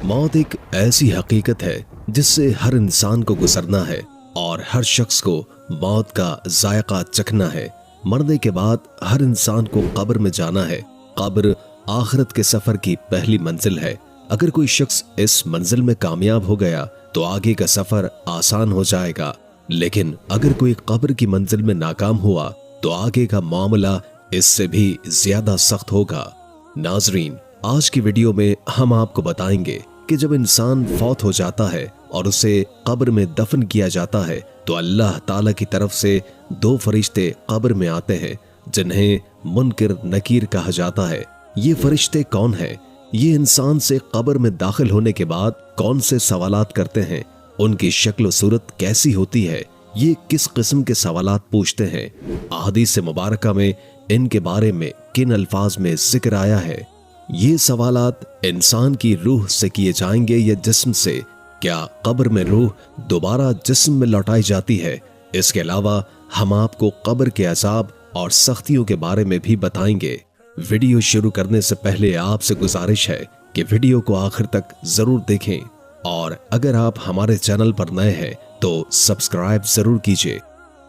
मौत एक ऐसी हकीकत है जिससे हर इंसान को गुजरना है और हर शख्स को मौत का जायका चखना है। मरने के बाद हर इंसान को कब्र में जाना है। कब्र आखिरत के सफर की पहली मंजिल है। अगर कोई शख्स इस मंजिल में कामयाब हो गया तो आगे का सफर आसान हो जाएगा, लेकिन अगर कोई कब्र की मंजिल में नाकाम हुआ तो आगे का मामला इससे भी ज्यादा सख्त होगा। नाजरीन, आज की वीडियो में हम आपको बताएंगे कि जब इंसान फौत हो जाता है और उसे कब्र में दफन किया जाता है तो अल्लाह ताला की तरफ से दो फरिश्ते कब्र में आते हैं जिन्हें मुनकिर नकीर कहा जाता है। ये फरिश्ते कौन हैं? ये इंसान से कब्र में दाखिल होने के बाद कौन से सवालात करते हैं, उनकी शक्ल सूरत कैसी होती है, ये किस किस्म के सवालात पूछते हैं, अहादीस मुबारका में इनके बारे में किन अल्फाज में जिक्र आया है, ये सवालात इंसान की रूह से किए जाएंगे या जिस्म से, क्या कब्र में रूह दोबारा जिस्म में लौटाई जाती है। इसके अलावा हम आपको कब्र के अजाब और सख्तियों के बारे में भी बताएंगे। वीडियो शुरू करने से पहले आपसे गुजारिश है कि वीडियो को आखिर तक जरूर देखें और अगर आप हमारे चैनल पर नए हैं तो सब्सक्राइब जरूर कीजिए।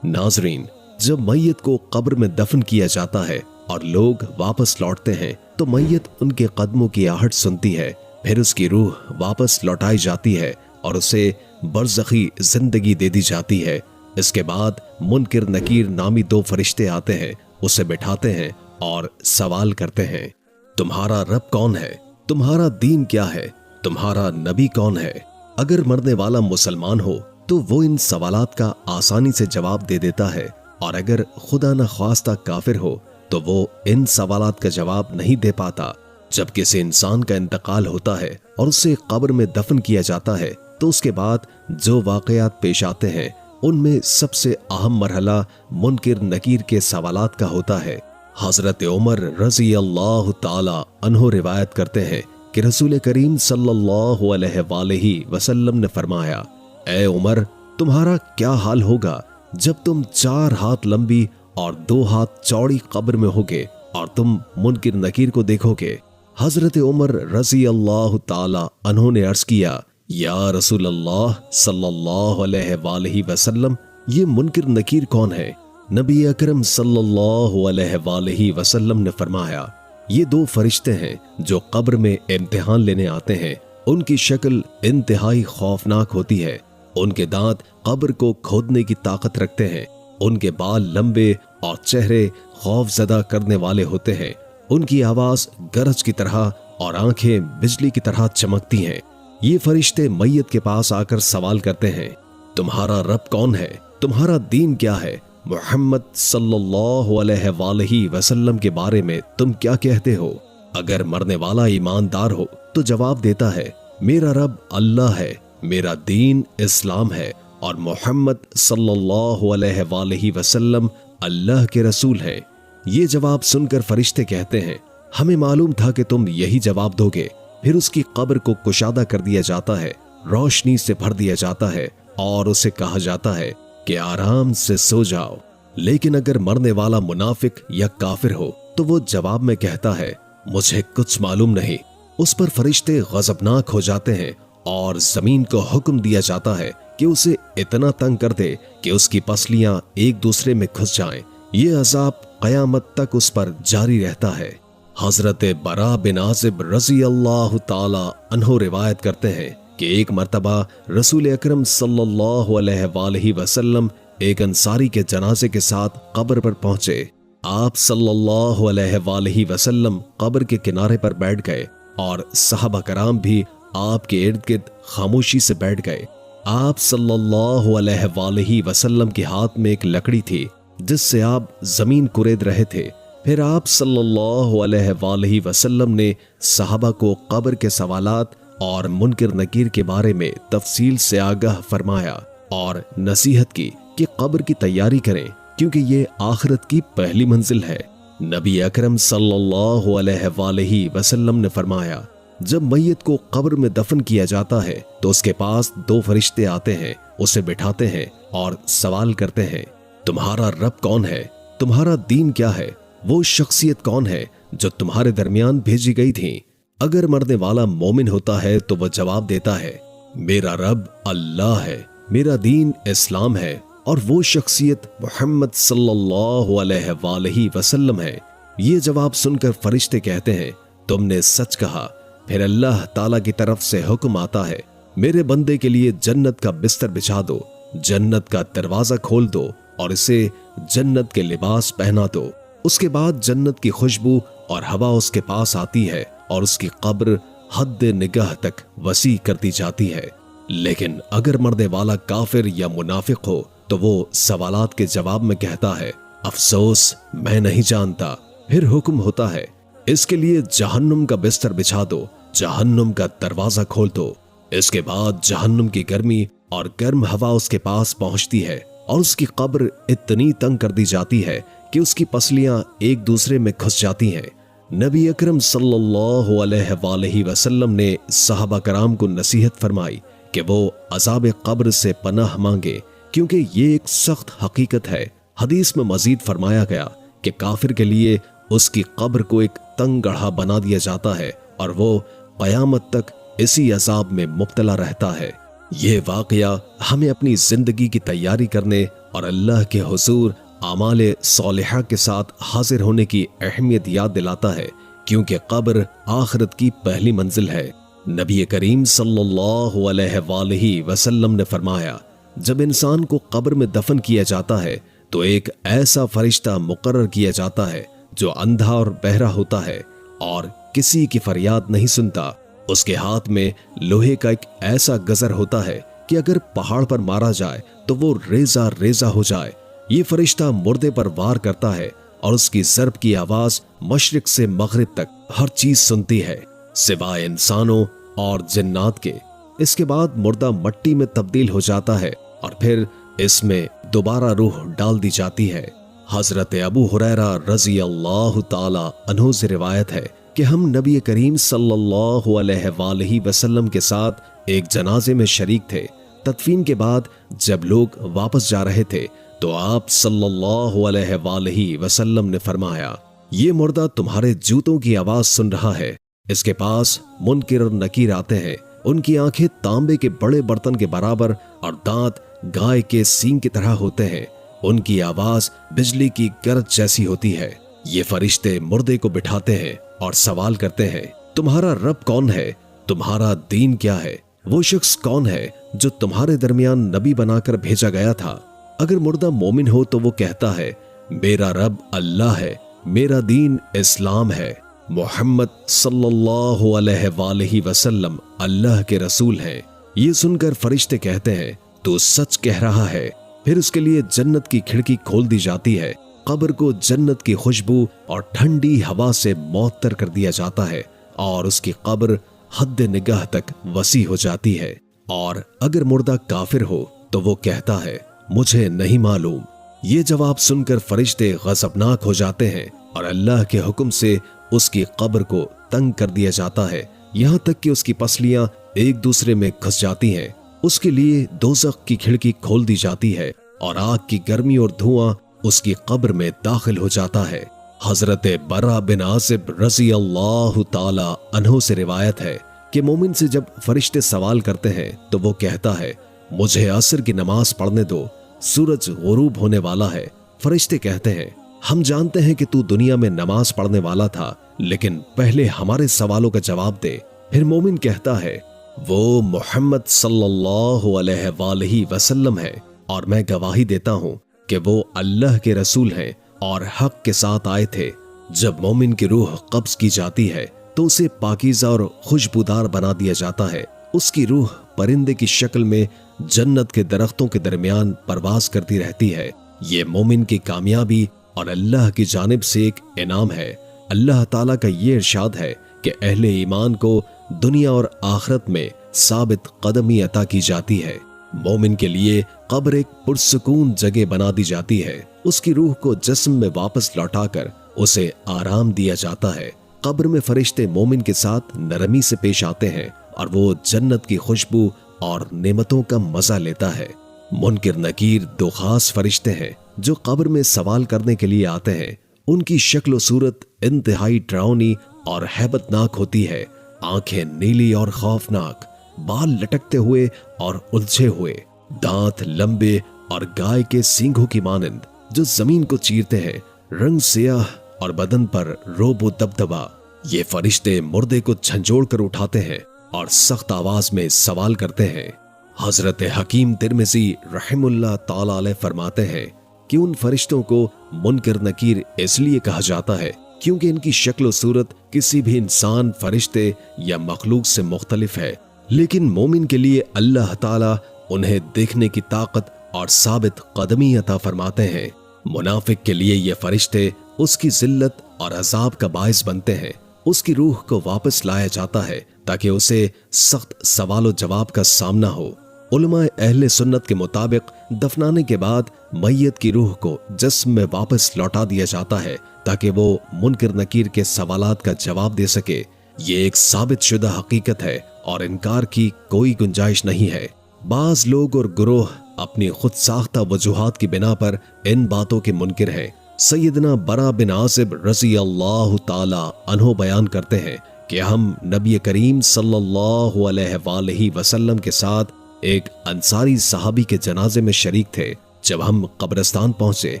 नाजरीन, जब मैयत को कब्र में दफन किया जाता है और लोग वापस लौटते हैं तो मैयत उनके कदमों की आहट सुनती है, फिर उसकी रूह वापस लौटाई जाती है और उसे बरज़खी जिंदगी दे दी जाती है। इसके बाद मुनकिर नकीर नामी दो फरिश्ते आते हैं, उसे बिठाते हैं और सवाल करते हैं, तुम्हारा रब कौन है, तुम्हारा दीन क्या है, तुम्हारा नबी कौन है। अगर मरने वाला मुसलमान हो तो वो इन सवालात का आसानी से जवाब दे देता है, और अगर खुदा न ख्वास्ता काफिर हो तो वो इन सवालात का जवाब नहीं दे पाता। जब किसी इंसान का इंतकाल होता है और उसे कब्र में दफन किया जाता है तो उसके बाद जो वाकयात पेश आते हैं उनमें सबसे अहम मरहला मुनकिर नकीर के सवालात का होता है। हजरत उमर रजी अल्लाह ताला अन्हो रिवायत करते हैं कि रसूल करीम सल्लल्लाहु अलैहि वसल्लम ने फरमाया, ए उमर, तुम्हारा क्या हाल होगा जब तुम 4 हाथ लंबी और 2 हाथ चौड़ी कब्र में होगे और तुम मुनकिर नकीर को देखोगे। हजरत उमर रजी अल्लाह ताला अन्हो ने अर्ज किया, या रसूल अल्लाह सल्लल्लाहु अलैहि वसल्लम, ये मुनकिर नकीर कौन है? नबी अकरम सल्लल्लाहु अलैहि वसल्लम ने फरमाया, ये 2 फरिश्ते हैं जो कब्र में इम्तिहान लेने आते हैं। उनकी शक्ल इंतहाई खौफनाक होती है। उनके दांत कब्र को खोदने की ताकत रखते हैं। उनके बाल लंबे और चेहरे खौफजदा करने वाले होते हैं। उनकी आवाज गरज की तरह और आंखें बिजली की तरह चमकती हैं। ये फरिश्ते मैयत के पास आकर सवाल करते हैं, तुम्हारा रब कौन है, तुम्हारा दीन क्या है, मुहम्मद सल्लल्लाहु अलैहि वसल्लम के बारे में तुम क्या कहते हो। अगर मरने वाला ईमानदार हो तो जवाब देता है, मेरा रब अल्लाह है, मेरा दीन इस्लाम है और मोहम्मद सल्लल्लाहु अलैहि वसल्लम अल्लाह के रसूल हैं। ये जवाब सुनकर फरिश्ते कहते हैं, हमें मालूम था कि तुम यही जवाब दोगे। फिर उसकी कब्र को कुशादा कर दिया जाता है, रोशनी से भर दिया जाता है और उसे कहा जाता है कि आराम से सो जाओ। लेकिन अगर मरने वाला मुनाफिक या काफिर हो तो वो जवाब में कहता है, मुझे कुछ मालूम नहीं। उस पर फरिश्ते गजबनाक हो जाते हैं और जमीन को हुक्म दिया जाता है कि उसे इतना तंग कर दे कि उसकी पसलियां एक दूसरे में घुस जाएं। ये अजाब कयामत तक उस पर जारी रहता है। हजरत बरा बिन आजिब रजी अल्लाह ताला अन्हो रिवायत करते हैं कि एक मर्तबा रसूल अकरम सल्लल्लाहु अलैहि वसल्लम एक अंसारी के जनाजे के साथ कब्र पर पहुंचे। आप सल्लल्लाहु अलैहि वसल्लम कब्र के किनारे पर बैठ गए और सहाबा कराम भी आपके इर्द गिर्द खामोशी से बैठ गए। आप सल्लल्लाहु अलैहि वसल्लम के हाथ में एक लकड़ी थी जिससे आप जमीन कुरेद रहे थे। फिर आप सल्लल्लाहु अलैहि वसल्लम ने सहाबा को कब्र के सवालात और मुनकिर नकीर के बारे में तफसील से आगाह फरमाया और नसीहत की कि कब्र की तैयारी करें क्योंकि ये आखिरत की पहली मंजिल है। नबी अकरम सल्लल्लाहु अलैहि वसल्लम ने फरमाया, जब मैयत को कब्र में दफन किया जाता है तो उसके पास 2 फरिश्ते आते हैं, उसे बिठाते हैं और सवाल करते हैं, तुम्हारा रब कौन है, तुम्हारा दीन क्या है, वो शख्सियत कौन है जो तुम्हारे दरमियान भेजी गई थी। अगर मरने वाला मोमिन होता है तो वह जवाब देता है, मेरा रब अल्लाह है, मेरा दीन इस्लाम है और वो शख्सियत मोहम्मद सल्लल्लाहु अलैहि वसल्लम है। ये जवाब सुनकर फरिश्ते कहते हैं, तुमने सच कहा। फिर अल्लाह ताला की तरफ से हुक्म आता है, मेरे बंदे के लिए जन्नत का बिस्तर बिछा दो, जन्नत का दरवाजा खोल दो और इसे जन्नत के लिबास पहना दो। उसके बाद जन्नत की खुशबू और हवा उसके पास आती है और उसकी कब्र हद निगाह तक वसी कर दी जाती है। लेकिन अगर मरने वाला काफिर या मुनाफिक हो तो वो सवालात के जवाब में कहता है, अफसोस मैं नहीं जानता। फिर हुक्म होता है, इसके लिए जहन्नुम का बिस्तर बिछा दो, जहन्नुम का दरवाजा खोल दो। इसके बाद जहन्नुम की गर्मी और गर्म हवा उसके पास पहुंचती है और उसकी कब्र इतनी तंग कर दी जाती है कि उसकी पसलियां एक दूसरे में घुस जाती हैं। नबी अकरम सल्लल्लाहु अलैहि वसल्लम ने सहाबा कराम को नसीहत फरमाई कि वो अज़ाब कब्र से पनाह मांगे, क्योंकि ये एक सख्त हकीकत है। हदीस में मजीद फरमाया गया कि काफिर के लिए उसकी कब्र को एक तंग गढ़ा बना दिया जाता है और वो क़यामत तक इसी अज़ाब में मुब्तला रहता है। ये वाक़या हमें अपनी जिंदगी की तैयारी करने और अल्लाह के हुज़ूर आमाले सालिहा के साथ हाजिर होने की अहमियत याद दिलाता है, क्योंकि कब्र आखिरत की पहली मंजिल है। नबी करीम सल्लल्लाहु अलैहि वसल्लम ने फरमाया, जब इंसान को कब्र में दफन किया जाता है तो एक ऐसा फरिश्ता मुकर्रर किया जाता है जो अंधा और बहरा होता है और किसी की फरियाद नहीं सुनता। उसके हाथ में लोहे का एक ऐसा गजर होता है कि अगर पहाड़ पर मारा जाए तो वो रेजा रेजा हो जाए। ये फरिश्ता मुर्दे पर वार करता है और उसकी ज़र्ब की आवाज मशरिक से मगरिब तक हर चीज सुनती है सिवाय इंसानों और जिन्नात के। इसके बाद मुर्दा मट्टी में तब्दील हो जाता है और फिर इसमें दोबारा रूह डाल दी जाती है। हजरत अबू हुरैरा रज़ी अल्लाह ताला अन्हु से रिवायत है कि हम नबी करीम सल्लल्लाहु अलैहि वसल्लम के साथ एक जनाजे में शरीक थे। तदफीन के बाद जब लोग वापस जा रहे थे तो आप सल्लल्लाहु अलैहि वसल्लम ने फरमाया, ये मुर्दा तुम्हारे जूतों की आवाज सुन रहा है। इसके पास मुनकिर और नकीर आते हैं, उनकी आंखें तांबे के बड़े बर्तन के बराबर और दांत गाय के सींग की तरह होते हैं। उनकी आवाज बिजली की गरज जैसी होती है। ये फरिश्ते मुर्दे को बिठाते हैं और सवाल करते हैं, तुम्हारा रब कौन है? तुम्हारा दीन क्या है? वो शख्स कौन है जो तुम्हारे दरमियान नबी बनाकर भेजा गया था? अगर मुर्दा मोमिन हो तो वो कहता है, मेरा रब अल्लाह है, मेरा दीन इस्लाम है, मोहम्मद सल्लल्लाहु अलैहि वसल्लम अल्लाह के रसूल हैं। ये सुनकर फरिश्ते कहते हैं, तू सच कह रहा है। फिर उसके लिए जन्नत की खिड़की खोल दी जाती है, कब्र को जन्नत की खुशबू और ठंडी हवा से मुअत्तर कर दिया जाता है और उसकी कब्र हद निगाह तक वसी हो जाती है। और अगर मुर्दा काफिर हो तो वो कहता है, मुझे नहीं मालूम। ये जवाब सुनकर फरिश्ते गज़बनाक हो जाते हैं और अल्लाह के हुक्म से उसकी कब्र को तंग कर दिया जाता है, यहाँ तक कि उसकी पसलियां एक दूसरे में घुस जाती हैं। उसके लिए दोज़ख की खिड़की खोल दी जाती है और आग की गर्मी और धुआं उसकी कब्र में दाखिल हो जाता है। हजरत बरा बिन आसिब रज़ी अल्लाह ताला अन्हु से रिवायत है कि मोमिन से जब फरिश्ते सवाल करते हैं तो वो कहता है, मुझे असर की नमाज पढ़ने दो, सूरज गुरूब होने वाला है। फरिश्ते कहते हैं, हम जानते हैं कि तू दुनिया में नमाज पढ़ने वाला था, लेकिन पहले हमारे सवालों का जवाब दे। फिर मोमिन कहता है, वो मोहम्मद सल्लल्लाहु अलैहि वसल्लम है और मैं गवाही देता हूँ कि वो अल्लाह के रसूल हैं और हक के साथ आए थे। जब मोमिन की रूह कब्ज की जाती है तो उसे पाकीज़ा और खुशबूदार बना दिया जाता है। उसकी रूह परिंदे की शक्ल में जन्नत के दरख्तों के दरमियान परवाज करती रहती है। ये मोमिन की कामयाबी और अल्लाह की जानिब से एक इनाम है। अल्लाह ताला का ये इरशाद है कि अहले ईमान को दुनिया और आखिरत में साबित कदमी अता की जाती है। मोमिन के लिए कब्र एक पुरसुकून जगह बना दी जाती है। उसकी रूह को जिस्म में वापस लौटाकर उसे आराम दिया जाता है। कब्र में फरिश्ते मोमिन के साथ नरमी से पेश आते हैं और वो जन्नत की खुशबू और नेमतों का मजा लेता है। मुनकिर नकीर दो खास फरिश्ते हैं जो कब्र में सवाल करने के लिए आते हैं। उनकी शक्ल और सूरत इंतहाई डरावनी और हैबतनाक होती है। आंखें नीली और खौफनाक, बाल लटकते हुए और उलझे हुए, दांत लंबे और गाय के सींगों की मानंद जो जमीन को चीरते हैं, रंग सियाह और बदन पर रोबो दबदबा। ये फरिश्ते मुर्दे को झंझोड़ कर उठाते हैं और सख्त आवाज में सवाल करते हैं। हजरत हकीम तिरमिजी रहमुल्लाह ताला अलैह फरमाते हैं कि उन फरिश्तों को मुनकर नकीर इसलिए कहा जाता है क्योंकि इनकी शक्ल और सूरत किसी भी इंसान, फरिश्ते या मखलूक से मुख्तलिफ है, लेकिन मोमिन के लिए अल्लाह ताला उन्हें देखने की ताकत और साबित कदमी अता फरमाते हैं। मुनाफिक के लिए ये फरिश्ते उसकी जिल्लत और अजाब का बायस बनते हैं। उसकी रूह को वापस लाया जाता है ताकि उसे सख्त सवाल जवाब का सामना हो। उलमा अहले सुन्नत के मुताबिक दफनाने के बाद मैयत की रूह को जिस्म में वापस लौटा दिया जाता है ताकि वो मुनकर नकीर के सवालात का जवाब दे सके। ये एक साबित शुदा हकीकत है और इनकार की कोई गुंजाइश नहीं है। बाज लोग और गुरोह अपनी खुद साख्ता वजूहात की बिना पर इन बातों के मुनकिर हैं। सैयदना बरा बिन आसिब रज़ी अल्लाह ताला अन्हो बयान करते हैं कि हम नबी करीम सल्लल्लाहु अलैहि वसल्लम के साथ एक अंसारी सहाबी के जनाजे में शरीक थे। जब हम कब्रिस्तान पहुंचे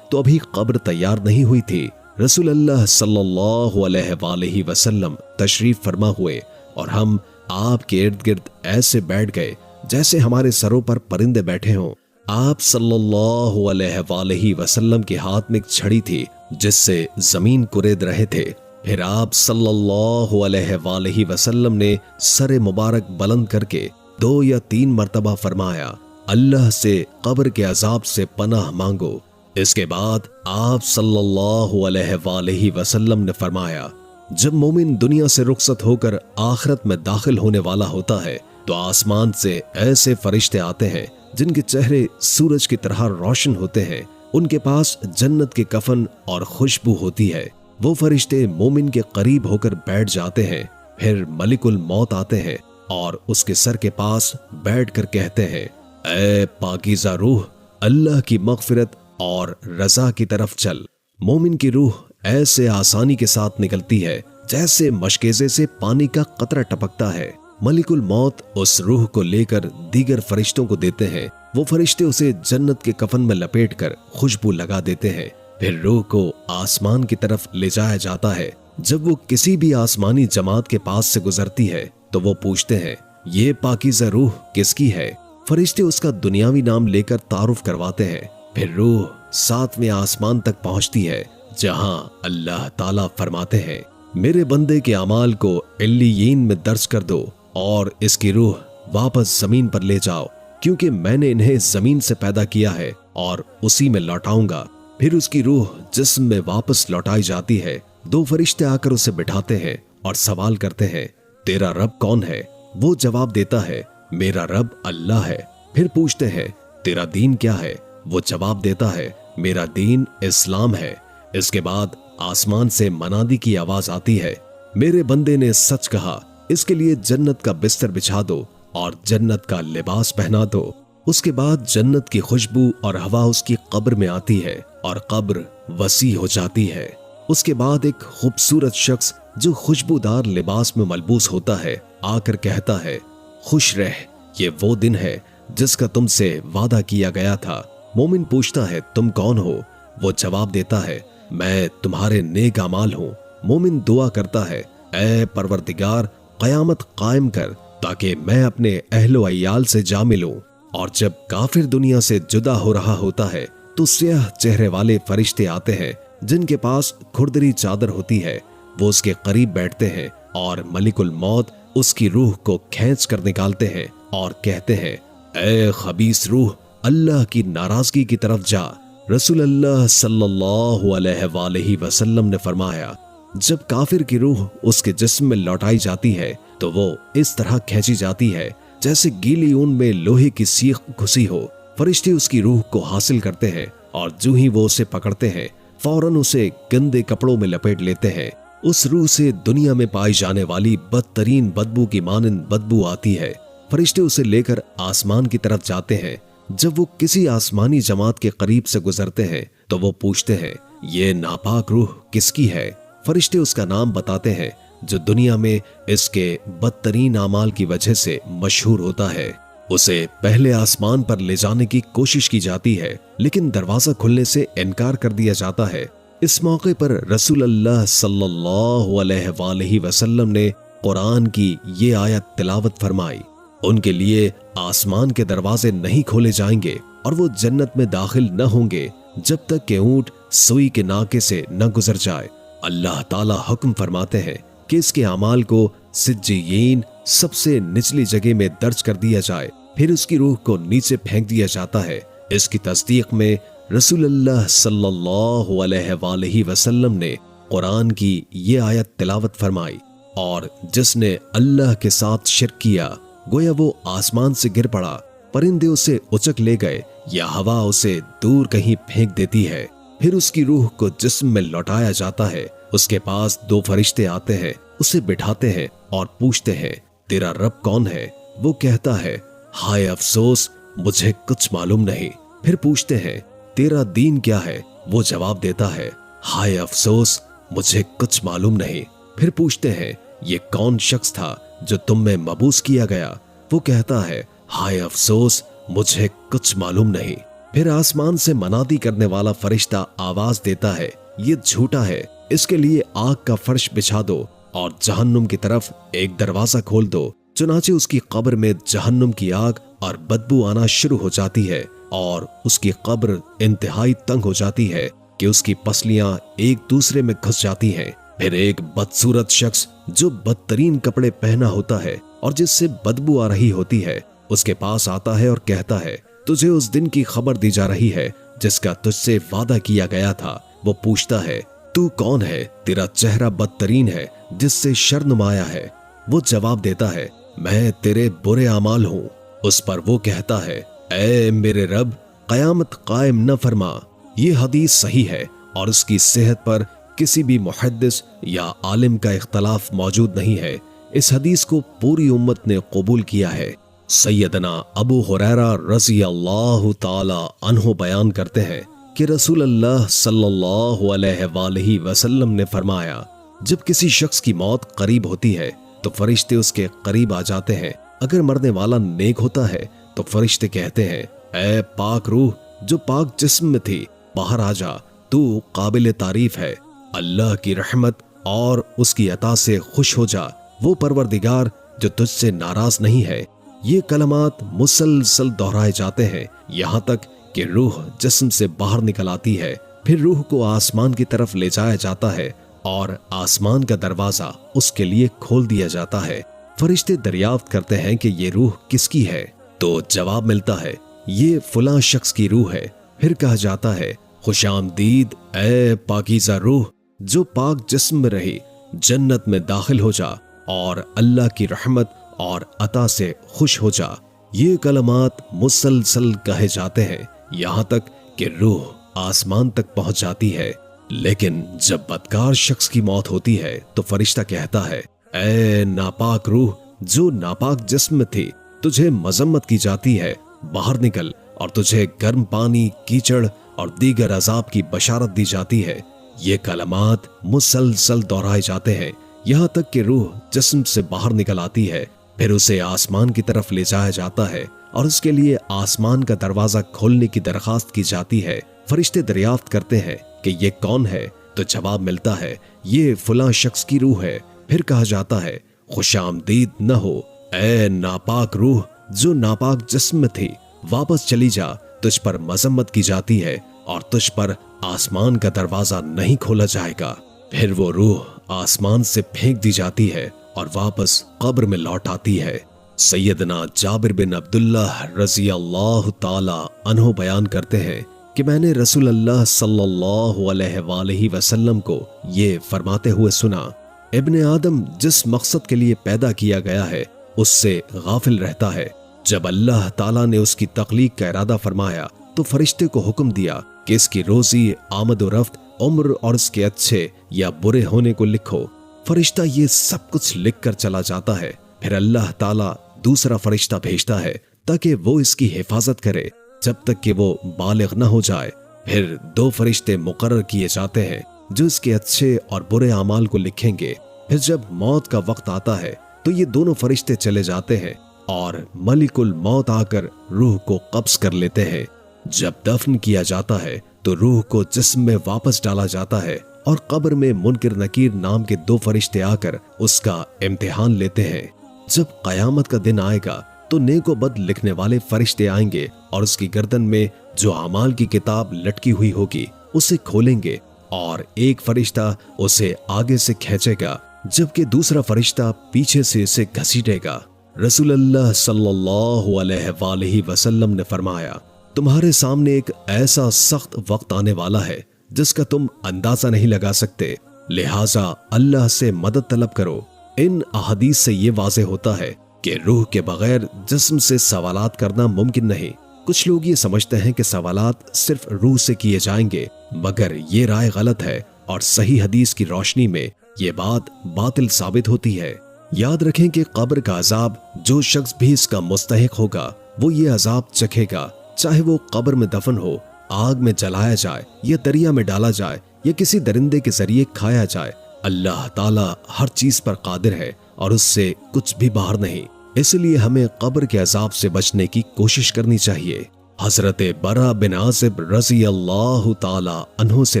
तो अभी कब्र तैयार नहीं हुई थी। रसूल अल्लाह सल्लल्लाहु अलैहि वसल्लम तशरीफ फरमा हुए और हम आपके इर्द गिर्द ऐसे बैठ गए जैसे हमारे सरों पर परिंदे बैठे हों। आप सल्लल्लाहु अलैहि वसल्लम के हाथ में एक छड़ी थी जिससे जमीन कुरेद रहे थे। फिर आप सल्लल्लाहु अलैहि वसल्लम ने सरे मुबारक बुलंद करके 2 या 3 मर्तबा फरमाया, अल्लाह से कब्र के अजाब से पनाह मांगो। इसके बाद आप सल्लल्लाहु अलैहि वसल्लम ने फरमाया, जब मोमिन दुनिया से रुखसत होकर आखिरत में दाखिल होने वाला होता है तो आसमान से ऐसे फरिश्ते आते हैं जिनके चेहरे सूरज की तरह रोशन होते हैं। उनके पास जन्नत के कफन और खुशबू होती है। वो फरिश्ते मोमिन के करीब होकर बैठ जाते हैं। फिर मलिकुल मौत आते हैं और उसके सर के पास बैठकर कहते हैं, ऐ पाकीज़ा रूह, अल्लाह की मग़फ़िरत और रज़ा की तरफ चल। मोमिन की रूह ऐसे आसानी के साथ निकलती है जैसे मशकेज़े से पानी का कतरा टपकता है। मलिकुल मौत उस रूह को लेकर दीगर फरिश्तों को देते हैं। वो फरिश्ते उसे जन्नत के कफन में लपेटकर खुशबू लगा देते हैं। फिर रूह को आसमान की तरफ ले जाया जाता है। जब वो किसी भी आसमानी जमात के पास से गुजरती है तो वो पूछते हैं, ये पाकीज़ा रूह किसकी है? फरिश्ते उसका दुनियावी नाम लेकर तारुफ करवाते हैं। फिर रूह 7वें आसमान तक पहुंचती है जहां अल्लाह ताला फरमाते हैं, मेरे बंदे के अमाल को इल्लियीन में दर्ज कर दो और इसकी रूह वापस जमीन पर ले जाओ, क्योंकि मैंने इन्हें जमीन से पैदा किया है और उसी में लौटाऊंगा। फिर उसकी रूह जिस्म में वापस लौटाई जाती है। 2 फरिश्ते आकर उसे बिठाते हैं और सवाल करते हैं, तेरा रब कौन है? वो जवाब देता है, मेरा रब अल्लाह है। फिर पूछते हैं, तेरा दीन क्या है? वो जवाब देता है, मेरा दीन इस्लाम है। इसके बाद आसमान से मनादी की आवाज आती है, मेरे बंदे ने सच कहा, इसके लिए जन्नत का बिस्तर बिछा दो और जन्नत का लिबास पहना दो। उसके बाद जन्नत की खुशबू और हवा उसकी कब्र में आती है और कब्र वसी हो जाती है। उसके बाद एक खूबसूरत शख्स जो खुशबूदार लिबास में मलबूस होता है आकर कहता है, खुश रह, ये वो दिन है जिसका तुमसे वादा किया गया था। मोमिन पूछता है, तुम कौन हो? वो जवाब देता है, मैं तुम्हारे नेक अमाल हूँ। मोमिन दुआ करता है, ऐ परवरदिगार, कयामत कायम कर ताकि मैं अपने अहलो अय्याल से जा मिलूं। और जब काफिर दुनिया से जुदा हो रहा होता है तो स्याह चेहरे वाले फरिश्ते आते हैं जिनके पास खुरदरी चादर होती है। वो उसके करीब बैठते हैं और मलिकुल मौत उसकी रूह को खींच कर निकालते हैं और कहते हैं, ऐ खबीस रूह, अल्लाह की नाराजगी की तरफ जा। रसूल अल्लाह सल्लल्लाहु अलैहि वसल्लम ने फरमाया, जब काफिर की रूह उसके जिस्म में लौटाई जाती है तो वो इस तरह खींची जाती है जैसे गीली ऊन में लोहे की सीख घुसी हो। फरिश्ते उसकी रूह को हासिल करते हैं और जो ही वो उसे पकड़ते हैं फौरन उसे गंदे कपड़ों में लपेट लेते हैं। उस रूह से दुनिया में पाई जाने वाली बदतरीन बदबू की मानंद बदबू आती है। फरिश्ते उसे लेकर आसमान की तरफ जाते हैं। जब वो किसी आसमानी जमात के करीब से गुजरते हैं तो वो पूछते हैं, ये नापाक रूह किसकी है? फरिश्ते उसका नाम बताते हैं जो दुनिया में इसके बदतरीन अमाल की वजह से मशहूर होता है। उसे पहले आसमान पर ले जाने की कोशिश की जाती है, लेकिन दरवाजा खुलने से इनकार कर दिया जाता है। इस मौके पर रसूल अल्लाह सल्लल्लाहु अलैहि वसल्लम ने कुरान की ये आयत तिलावत फरमाई, उनके लिए आसमान के दरवाजे नहीं खोले जाएंगे और वो जन्नत में दाखिल न होंगे जब तक कि ऊंट सुई के नाके से न गुजर जाए। अल्लाह ताला हुक्म फरमाते हैं कि इसके अमाल को सिज्जीयीन सबसे निचली जगह में दर्ज कर दिया जाए, फिर उसकी रूह को नीचे फेंक दिया जाता है। इसकी तस्दीक में रसूलुल्लाह सल्लल्लाहु अलैहि वसल्लम ने कुरान की ये आयत तिलावत फरमाई, और जिसने अल्लाह के साथ शिर्क किया गोया वो आसमान से गिर पड़ा, परिंदे उसे उचक ले गए या हवा उसे दूर कहीं फेंक देती है, फिर उसकी रूह को जिस्म में लौटाया जाता है। उसके पास दो फरिश्ते आते हैं, उसे बिठाते हैं और पूछते हैं, तेरा रब कौन है? वो कहता है, हाय अफसोस, मुझे कुछ मालूम नहीं। फिर पूछते हैं, तेरा दीन क्या है? वो जवाब देता है, हाय अफसोस, मुझे कुछ मालूम नहीं। फिर पूछते हैं, ये कौन शख्स था जो तुम में मबूस किया गया? वो कहता है, हाय अफसोस, मुझे कुछ मालूम नहीं। फिर आसमान से मनादी करने वाला फरिश्ता आवाज देता है, ये झूठा है, इसके लिए आग का फर्श बिछा दो और जहन्नुम की तरफ एक दरवाजा खोल दो। चुनाचे उसकी कब्र में जहन्नुम की आग और बदबू आना शुरू हो जाती है और उसकी कब्र इंतहाई तंग हो जाती है कि उसकी पसलियां एक दूसरे में घुस जाती हैं। फिर एक बदसूरत शख्स जो बदतरीन कपड़े पहना होता है और जिससे बदबू आ रही होती है, उसके पास आता है और कहता है, तुझे उस दिन की खबर दी जा रही है जिसका तुझसे वादा किया गया था। वो पूछता है, तू कौन है? तेरा चेहरा बदतरीन है जिससे शर नुमाया है। वो जवाब देता है, मैं तेरे बुरे अमाल हूँ। उस पर वो कहता है, ऐ मेरे रब, कयामत कायम न फरमा। ये हदीस सही है और उसकी सेहत पर किसी भी मुहद्दिस या आलिम का इख्तलाफ मौजूद नहीं है। इस हदीस को पूरी उम्मत ने कबूल किया है। सैयदना अबू हुरैरा रज़ी अल्लाह ताला अन्हु बयान करते हैं कि रसूल अल्लाह सल्लल्लाहु अलैहि वसल्लम ने फरमाया, जब किसी शख्स की मौत करीब होती है तो फरिश्ते उसके करीब आ जाते हैं। अगर मरने वाला नेक होता है तो फरिश्ते कहते हैं, ऐ पाक रूह जो पाक जिस्म में थी, बाहर आ जा, तू काबिल तारीफ है। अल्लाह की रहमत और उसकी अता से खुश हो जा, वो परवरदिगार जो तुझसे नाराज नहीं है। ये कलमात मुसलसल दोहराए जाते हैं यहाँ तक कि रूह जिस्म से बाहर निकल आती है। फिर रूह को आसमान की तरफ ले जाया जाता है और आसमान का दरवाजा उसके लिए खोल दिया जाता है। फरिश्ते दरियाफ्त करते हैं कि ये रूह किसकी है, तो जवाब मिलता है, ये फलां शख्स की रूह है। फिर कहा जाता है, खुशामदीद ऐ पाकीज़ा रूह जो पाक जिस्म में रही, जन्नत में दाखिल हो जा और अल्लाह की रहमत और अता से खुश हो जा। ये कलमात मुसलसल कहे जाते हैं यहाँ तक कि रूह आसमान तक पहुंच जाती है। लेकिन जब बदकार शख्स की मौत होती है तो फरिश्ता कहता है, ऐ नापाक रूह जो नापाक जिस्म में थी, तुझे मजम्मत की जाती है, बाहर निकल, और तुझे गर्म पानी, कीचड़ और दीगर अजाब की बशारत दी जाती है। ये कलमात मुसलसल दोहराए जाते हैं यहाँ तक कि रूह जिस्म से बाहर निकल आती है। फिर उसे आसमान की तरफ ले जाया जाता है और उसके लिए आसमान का दरवाजा खोलने की दरखास्त की जाती है। फरिश्ते दरियाफ्त करते हैं कि ये कौन है, तो जवाब मिलता है, ये फलां शख्स की रूह है। फिर कहा जाता है, खुशामदीद न हो ऐ नापाक रूह जो नापाक जिस्म में थी, वापस चली जा, तुझ पर मजम्मत की जाती है और तुझ पर आसमान का दरवाजा नहीं खोला जाएगा। फिर वो रूह आसमान से फेंक दी जाती है और वापस कब्र में लौट आती है। सैयदना जाबिर बिन अब्दुल्लाह रज़ी अल्लाह ताला अन्हु बयान करते हैं कि मैंने रसूल अल्लाह सल्लल्लाहु अलैहि वसल्लम को ये फरमाते हुए सुना, इब्ने आदम जिस मकसद के लिए पैदा किया गया है उससे गाफिल रहता है। जब अल्लाह ताला ने उसकी तख्लीक का इरादा फरमाया तो फरिश्ते को हुक्म दिया कि इसकी रोजी, आमद और रफ्त, उम्र और इसके अच्छे या बुरे होने को लिखो। फरिश्ता ये सब कुछ लिख कर चला जाता है। फिर अल्लाह ताला दूसरा फरिश्ता भेजता है ताकि वो इसकी हिफाजत करे जब तक कि वो बालिग न हो जाए। फिर दो फरिश्ते मुकर्रर किए जाते हैं जो इसके अच्छे और बुरे अमाल को लिखेंगे। پھر جب موت کا وقت آتا ہے تو یہ دونوں فرشتے چلے جاتے ہیں اور ملک الموت آ کر روح کو قبض کر لیتے ہیں۔ جب دفن کیا جاتا ہے تو روح کو جسم میں واپس ڈالا جاتا ہے اور قبر میں منکر نکیر نام کے 2 فرشتے آ کر اس کا امتحان لیتے ہیں۔ جب قیامت کا دن آئے گا تو نیک و بد لکھنے والے فرشتے آئیں گے اور اس کی گردن میں جو اعمال کی کتاب لٹکی ہوئی ہوگی اسے کھولیں گے اور ایک فرشتہ اسے آگے سے کھینچے گا جبکہ دوسرا فرشتہ پیچھے سے اسے گھسیٹے گا۔ رسول اللہ صلی اللہ علیہ وآلہ وسلم نے فرمایا، تمہارے سامنے ایک ایسا سخت وقت آنے والا ہے جس کا تم اندازہ نہیں لگا سکتے، لہٰذا اللہ سے مدد طلب کرو۔ ان احادیث سے یہ واضح ہوتا ہے کہ روح کے بغیر جسم سے سوالات کرنا ممکن نہیں۔ کچھ لوگ یہ سمجھتے ہیں کہ سوالات صرف روح سے کیے جائیں گے، مگر یہ رائے غلط ہے اور صحیح حدیث کی روشنی میں یہ بات باطل ثابت ہوتی ہے۔ یاد رکھیں کہ قبر کا عذاب جو شخص بھی اس کا مستحق ہوگا وہ یہ عذاب چکھے گا، چاہے وہ قبر میں دفن ہو، آگ میں جلایا جائے یا دریا میں ڈالا جائے یا کسی درندے کے ذریعے کھایا جائے۔ اللہ تعالیٰ ہر چیز پر قادر ہے اور اس سے کچھ بھی باہر نہیں، اس لیے ہمیں قبر کے عذاب سے بچنے کی کوشش کرنی چاہیے۔ حضرت برا بن عازب رضی اللہ تعالی عنہ سے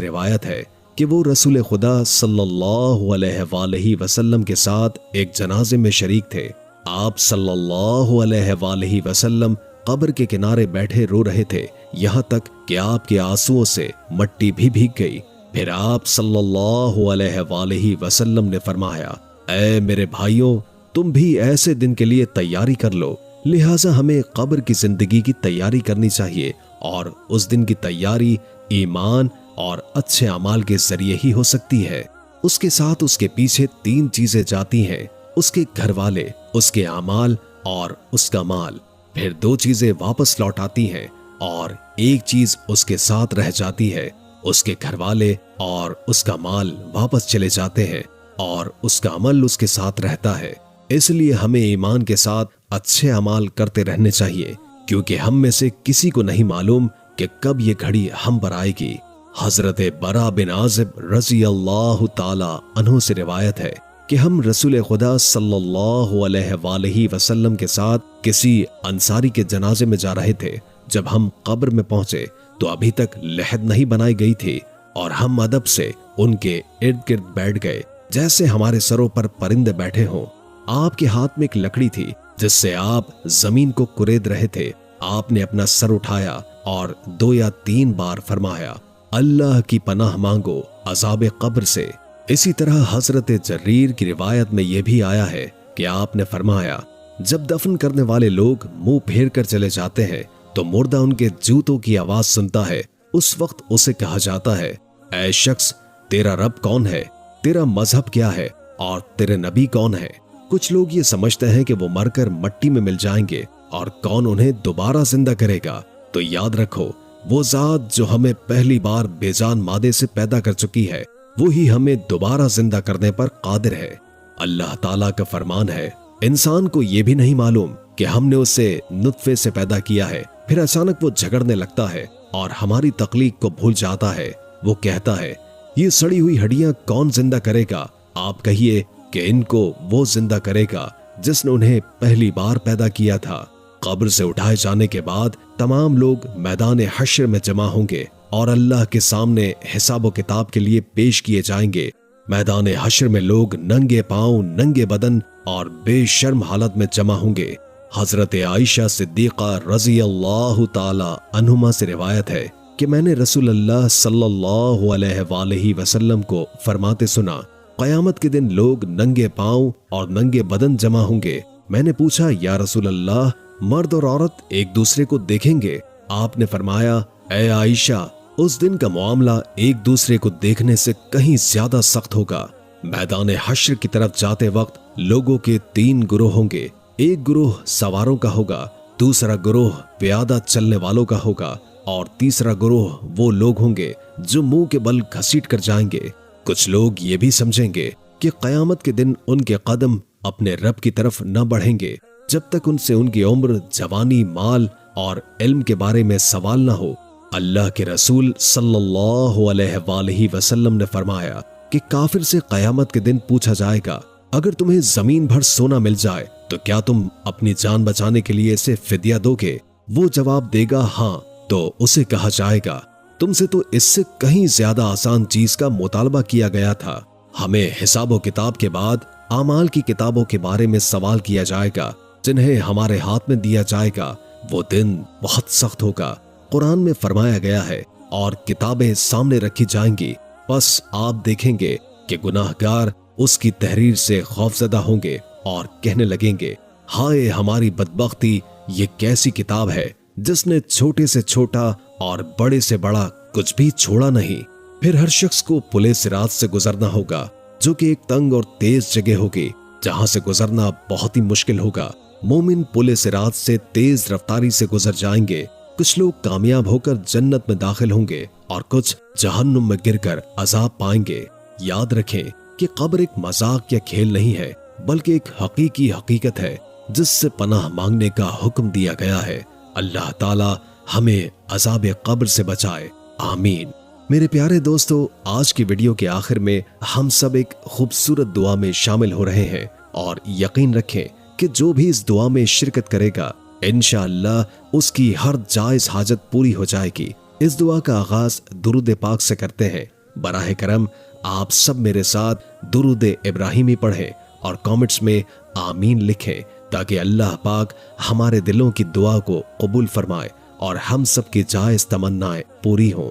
روایت ہے کہ وہ رسول خدا صلی اللہ علیہ وآلہ وسلم کے ساتھ ایک جنازے میں شریک تھے۔ آپ صلی اللہ علیہ وآلہ وسلم قبر کے کنارے بیٹھے رو رہے تھے، یہاں تک کہ آپ کے آنسوؤں سے مٹی بھی بھیگ گئی۔ پھر آپ صلی اللہ علیہ وآلہ وسلم نے فرمایا، اے میرے بھائیوں، تم بھی ایسے دن کے لیے تیاری کر لو، لہٰذا ہمیں قبر کی زندگی کی تیاری کرنی چاہیے، اور اس دن کی تیاری ایمان اور اچھے اعمال کے ذریعے ہی ہو سکتی ہے۔ اس کے ساتھ اس کے پیچھے 3 چیزیں جاتی ہیں، اس کے گھر والے، اس کے اعمال اور اس کا مال۔ پھر 2 چیزیں واپس لوٹ آتی ہیں اور ایک چیز اس کے ساتھ رہ جاتی ہے، اس کے گھر والے اور اس کا مال واپس چلے جاتے ہیں اور اس کا عمل اس کے ساتھ رہتا ہے۔ اس لیے ہمیں ایمان کے ساتھ اچھے اعمال کرتے رہنے چاہیے، کیونکہ ہم میں سے کسی کو نہیں معلوم کہ کب یہ گھڑی ہم پر آئے گی۔ حضرت برا بن عازب رضی اللہ تعالی عنہ سے روایت ہے کہ ہم رسول خدا صلی اللہ علیہ وآلہ وسلم کے ساتھ کسی انصاری کے جنازے میں جا رہے تھے۔ جب ہم قبر میں پہنچے تو ابھی تک لحد نہیں بنائی گئی تھی اور ہم ادب سے ان کے ارد گرد بیٹھ گئے جیسے ہمارے سروں پر پرندے بیٹھے ہوں۔ آپ کے ہاتھ میں ایک لکڑی تھی جس سے آپ زمین کو کورید رہے تھے۔ آپ نے اپنا سر اٹھایا اور 2 یا 3 بار فرمایا، اللہ کی پناہ مانگو عذاب قبر سے۔ اسی طرح حضرت جریر کی روایت میں یہ بھی آیا ہے کہ آپ نے فرمایا، جب دفن کرنے والے لوگ منہ پھیر کر چلے جاتے ہیں تو مردہ ان کے جوتوں کی آواز سنتا ہے۔ اس وقت اسے کہا جاتا ہے، اے شخص، تیرا رب کون ہے، تیرا مذہب کیا ہے اور تیرے نبی کون ہے؟ کچھ لوگ یہ سمجھتے ہیں کہ وہ مر کر مٹی میں مل جائیں گے اور کون انہیں دوبارہ زندہ کرے گا۔ تو یاد رکھو، وہ ذات جو ہمیں پہلی بار بے جان مادے سے پیدا کر چکی ہے وہی ہمیں دوبارہ زندہ کرنے پر قادر ہے۔ اللہ تعالیٰ کا فرمان ہے، انسان کو یہ بھی نہیں معلوم کہ ہم نے اسے نطفے سے پیدا کیا ہے، پھر اچانک وہ جھگڑنے لگتا ہے اور ہماری تخلیق کو بھول جاتا ہے۔ وہ کہتا ہے، یہ سڑی ہوئی ہڈیاں کون زندہ کرے گا؟ آپ کہیے کہ ان کو وہ زندہ کرے گا جس نے انہیں پہلی بار پیدا کیا تھا۔ قبر سے اٹھائے جانے کے بعد تمام لوگ میدان حشر میں جمع ہوں گے اور اللہ کے سامنے حساب و کتاب کے لیے پیش کیے جائیں گے۔ میدان حشر میں لوگ ننگے پاؤں، ننگے بدن اور بے شرم حالت میں جمع ہوں گے۔ حضرت عائشہ صدیقہ رضی اللہ تعالی عنہما سے روایت ہے کہ میں نے رسول اللہ صلی اللہ علیہ وآلہ وسلم کو فرماتے سنا، قیامت کے دن لوگ ننگے پاؤں اور ننگے بدن جمع ہوں گے۔ میں نے پوچھا، یا رسول اللہ، مرد اور عورت ایک دوسرے کو دیکھیں گے؟ آپ نے فرمایا، اے عائشہ، اس دن کا معاملہ ایک دوسرے کو دیکھنے سے کہیں زیادہ سخت ہوگا۔ میدان حشر کی طرف جاتے وقت لوگوں کے 3 گروہ ہوں گے۔ ایک گروہ سواروں کا ہوگا، دوسرا گروہ پیادہ چلنے والوں کا ہوگا اور تیسرا گروہ وہ لوگ ہوں گے جو منہ کے بل گھسیٹ کر جائیں گے۔ کچھ لوگ یہ بھی سمجھیں گے کہ قیامت کے دن ان کے قدم اپنے رب کی طرف نہ بڑھیں گے جب تک ان سے ان کی عمر، جوانی، مال اور علم کے بارے میں سوال نہ ہو۔ اللہ کے رسول صلی اللہ علیہ وآلہ وسلم نے فرمایا، کہ کافر سے قیامت کے دن پوچھا جائے گا اگر تمہیں زمین بھر سونا مل جائے تو کیا تم اپنی جان بچانے کے لیے اسے فدیہ دو گے؟ وہ جواب دے گا ہاں، تو اسے کہا جائے گا تم سے تو اس سے کہیں زیادہ آسان چیز کا مطالبہ کیا گیا تھا۔ ہمیں حساب و کتاب کے بعد اعمال کی کتابوں کے بارے میں سوال کیا جائے گا جنہیں ہمارے ہاتھ میں دیا جائے گا۔ وہ دن بہت سخت ہوگا۔ قرآن میں فرمایا گیا ہے اور کتابیں سامنے رکھی جائیں گی، بس آپ دیکھیں گے کہ گناہگار اس کی تحریر سے خوفزدہ ہوں گے اور کہنے لگیں گے ہائے ہماری بدبختی، یہ کیسی کتاب ہے جس نے چھوٹے سے چھوٹا اور بڑے سے بڑا کچھ بھی چھوڑا نہیں۔ پھر ہر شخص کو پلے صراط سے گزرنا ہوگا جو کہ ایک تنگ اور تیز جگہ ہوگی جہاں سے گزرنا بہت ہی مشکل ہوگا۔ مومن پلے صراط سے تیز رفتاری سے گزر جائیں گے۔ کچھ لوگ کامیاب ہو کر جنت میں داخل ہوں گے اور کچھ جہنم میں گر کر عذاب پائیں گے۔ یاد رکھیں کہ قبر ایک مذاق یا کھیل نہیں ہے بلکہ ایک حقیقی حقیقت ہے جس سے پناہ مانگنے کا حکم دیا گیا ہے۔ اللہ تعالی ہمیں عذاب قبر سے بچائے، آمین۔ میرے پیارے دوستو، آج کی ویڈیو کے آخر میں ہم سب ایک خوبصورت دعا میں شامل ہو رہے ہیں اور یقین رکھیں کہ جو بھی اس دعا میں شرکت کرے گا انشاءاللہ اس کی ہر جائز حاجت پوری ہو جائے گی۔ اس دعا کا آغاز درود پاک سے کرتے ہیں۔ براہ کرم آپ سب میرے ساتھ درود ابراہیمی پڑھیں اور کامنٹس میں آمین لکھیں تاکہ اللہ پاک ہمارے دلوں کی دعا کو قبول فرمائے اور ہم سب کی جائز تمنائیں پوری ہوں۔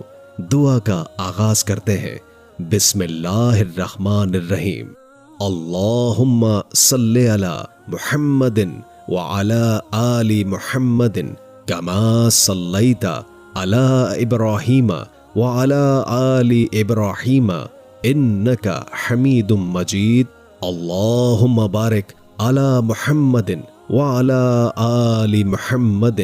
دعا کا آغاز کرتے ہیں۔ بسم اللہ الرحمن الرحیم۔ اللہم صلی علی محمد وعلی آل محمد کما صلیت علی ابراہیم وعلی آل ابراہیم انک حمید مجید۔ اللہم بارک علی محمد وعلی آل محمد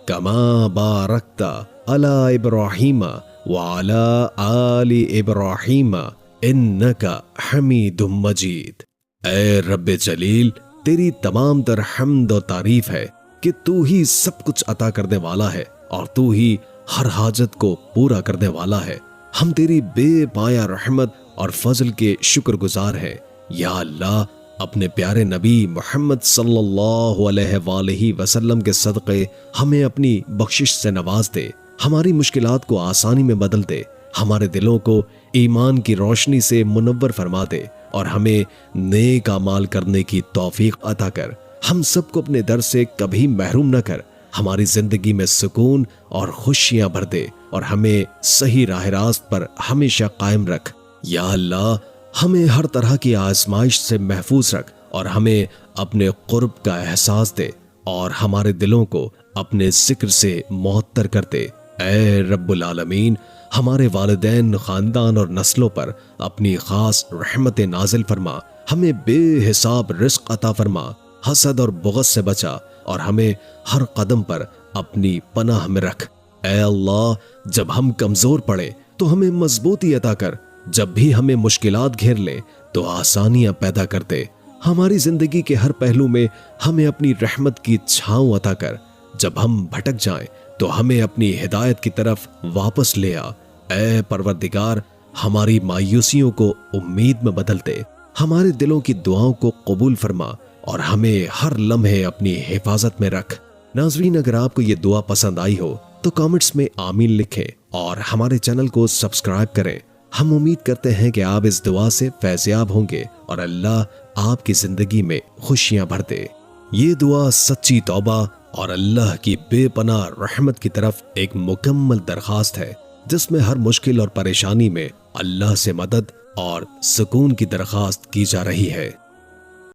کما بارکت علی ابراہیم وعلی آل ابراہیم انک حمید مجید۔ اے رب جلیل، تیری تمام تر حمد و تعریف ہے کہ تو ہی سب کچھ عطا کرنے والا ہے اور تو ہی ہر حاجت کو پورا کرنے والا ہے۔ ہم تیری بے پایا رحمت اور فضل کے شکر گزار ہیں۔ یا اللہ، اپنے پیارے نبی محمد صلی اللہ علیہ وآلہ وسلم کے صدقے ہمیں اپنی بخشش سے نواز دے، ہماری مشکلات کو آسانی میں بدل دے، ہمارے دلوں کو ایمان کی روشنی سے منور فرما دے اور ہمیں نیک اعمال کرنے کی توفیق عطا کر۔ ہم سب کو اپنے در سے کبھی محروم نہ کر، ہماری زندگی میں سکون اور خوشیاں بھر دے اور ہمیں صحیح راہ راست پر ہمیشہ قائم رکھ۔ یا اللہ، ہمیں ہر طرح کی آزمائش سے محفوظ رکھ اور ہمیں اپنے قرب کا احساس دے اور ہمارے دلوں کو اپنے ذکر سے معطر کر دے۔ اے رب العالمین، ہمارے والدین، خاندان اور نسلوں پر اپنی خاص رحمت نازل فرما، ہمیں بے حساب رزق عطا فرما، حسد اور بغض سے بچا اور ہمیں ہر قدم پر اپنی پناہ میں رکھ۔ اے اللہ، جب ہم کمزور پڑے تو ہمیں مضبوطی عطا کر، جب بھی ہمیں مشکلات گھیر لے تو آسانیاں پیدا کر دے۔ ہماری زندگی کے ہر پہلو میں ہمیں اپنی رحمت کی چھاؤں عطا کر، جب ہم بھٹک جائیں تو ہمیں اپنی ہدایت کی طرف واپس لے آ۔ اے پروردگار، ہماری مایوسیوں کو امید میں بدل دے، ہمارے دلوں کی دعاؤں کو قبول فرما اور ہمیں ہر لمحے اپنی حفاظت میں رکھ۔ ناظرین، اگر آپ کو یہ دعا پسند آئی ہو تو کامنٹس میں آمین لکھیں اور ہمارے چینل کو سبسکرائب کریں۔ ہم امید کرتے ہیں کہ آپ اس دعا سے فیضیاب ہوں گے اور اللہ آپ کی زندگی میں خوشیاں بھر دے۔ یہ دعا سچی توبہ اور اللہ کی بے پناہ رحمت کی طرف ایک مکمل درخواست ہے جس میں ہر مشکل اور پریشانی میں اللہ سے مدد اور سکون کی درخواست کی جا رہی ہے۔